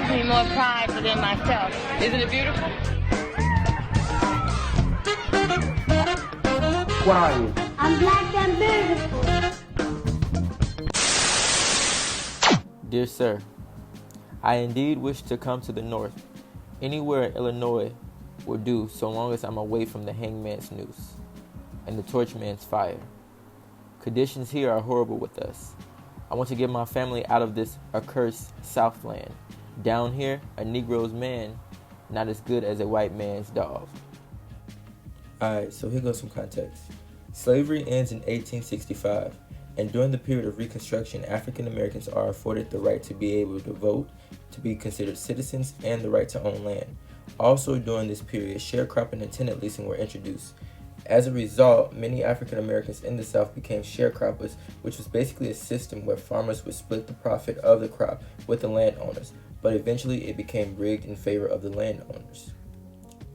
gives me more pride within myself. Isn't it beautiful? Quiet. I'm black and beautiful. Dear Sir, I indeed wish to come to the north. Anywhere in Illinois will do so long as I'm away from the hangman's noose and the torchman's fire. Conditions here are horrible with us. I want to get my family out of this accursed Southland. Down here, a Negro's man, not as good as a white man's dog. Alright, so here goes some context. Slavery ends in 1865, and during the period of Reconstruction, African Americans are afforded the right to be able to vote, to be considered citizens, and the right to own land. Also during this period, sharecropping and tenant leasing were introduced. As a result, many African Americans in the South became sharecroppers, which was basically a system where farmers would split the profit of the crop with the landowners, but eventually it became rigged in favor of the landowners.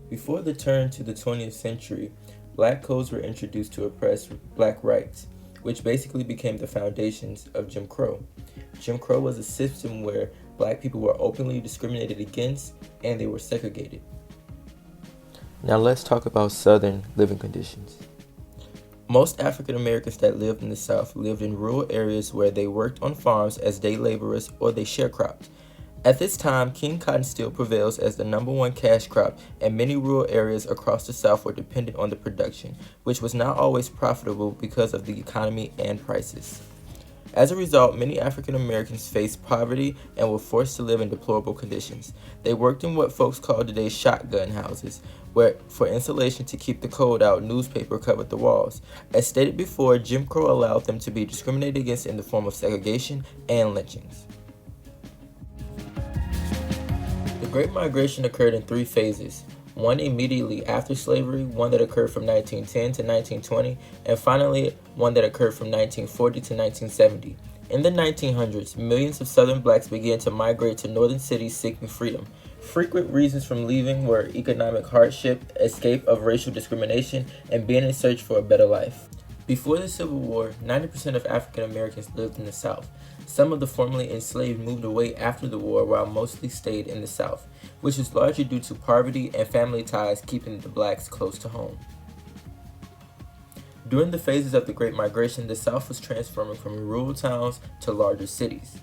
Before the turn to the 20th century, black codes were introduced to oppress black rights, which basically became the foundations of Jim Crow. Jim Crow was a system where black people were openly discriminated against and they were segregated. Now let's talk about Southern living conditions. Most African Americans that lived in the South lived in rural areas where they worked on farms as day laborers or they sharecropped. At this time, King cotton still prevails as the number one cash crop, and many rural areas across the South were dependent on the production, which was not always profitable because of the economy and prices. As a result, many African Americans faced poverty and were forced to live in deplorable conditions. They worked in what folks call today shotgun houses, where for insulation to keep the cold out, newspaper covered the walls. As stated before, Jim Crow allowed them to be discriminated against in the form of segregation and lynchings. The Great Migration occurred in three phases. One immediately after slavery, one that occurred from 1910 to 1920, and finally one that occurred from 1940 to 1970. In the 1900s, millions of Southern blacks began to migrate to northern cities seeking freedom. Frequent reasons from leaving were economic hardship, escape of racial discrimination, and being in search for a better life. Before the Civil War, 90% of African Americans lived in the South. Some of the formerly enslaved moved away after the war while mostly stayed in the South, which was largely due to poverty and family ties keeping the blacks close to home. During the phases of the Great Migration, the South was transforming from rural towns to larger cities.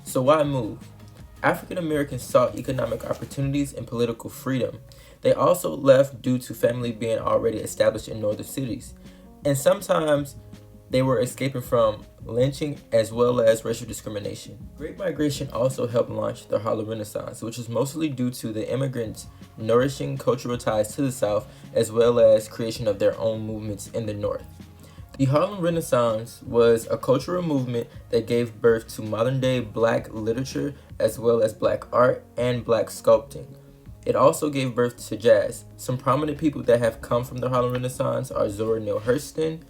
So why move? African Americans sought economic opportunities and political freedom. They also left due to family being already established in northern cities. And sometimes they were escaping from lynching as well as racial discrimination. Great Migration also helped launch the Harlem Renaissance, which was mostly due to the immigrants nourishing cultural ties to the South as well as creation of their own movements in the North. The Harlem Renaissance was a cultural movement that gave birth to modern-day black literature as well as black art and black sculpting. It also gave birth to jazz. Some prominent people that have come from the Harlem Renaissance are Zora Neale Hurston,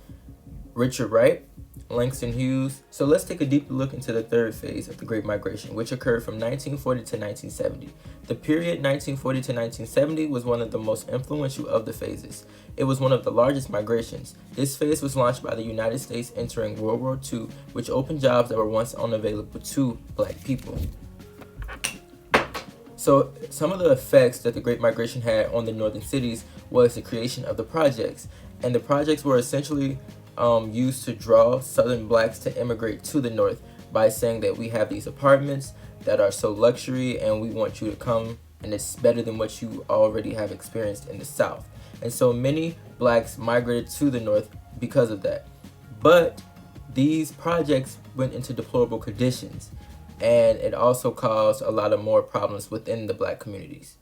Richard Wright, Langston Hughes. So let's take a deeper look into the third phase of the Great Migration, which occurred from 1940 to 1970. The period 1940 to 1970 was one of the most influential of the phases. It was one of the largest migrations. This phase was launched by the United States entering World War II, which opened jobs that were once unavailable to black people. So some of the effects that the Great Migration had on the northern cities was the creation of the projects. And the projects were essentially used to draw Southern blacks to immigrate to the North by saying that we have these apartments that are so luxury and we want you to come and it's better than what you already have experienced in the South. And so many blacks migrated to the North because of that. But these projects went into deplorable conditions and it also caused a lot of more problems within the black communities.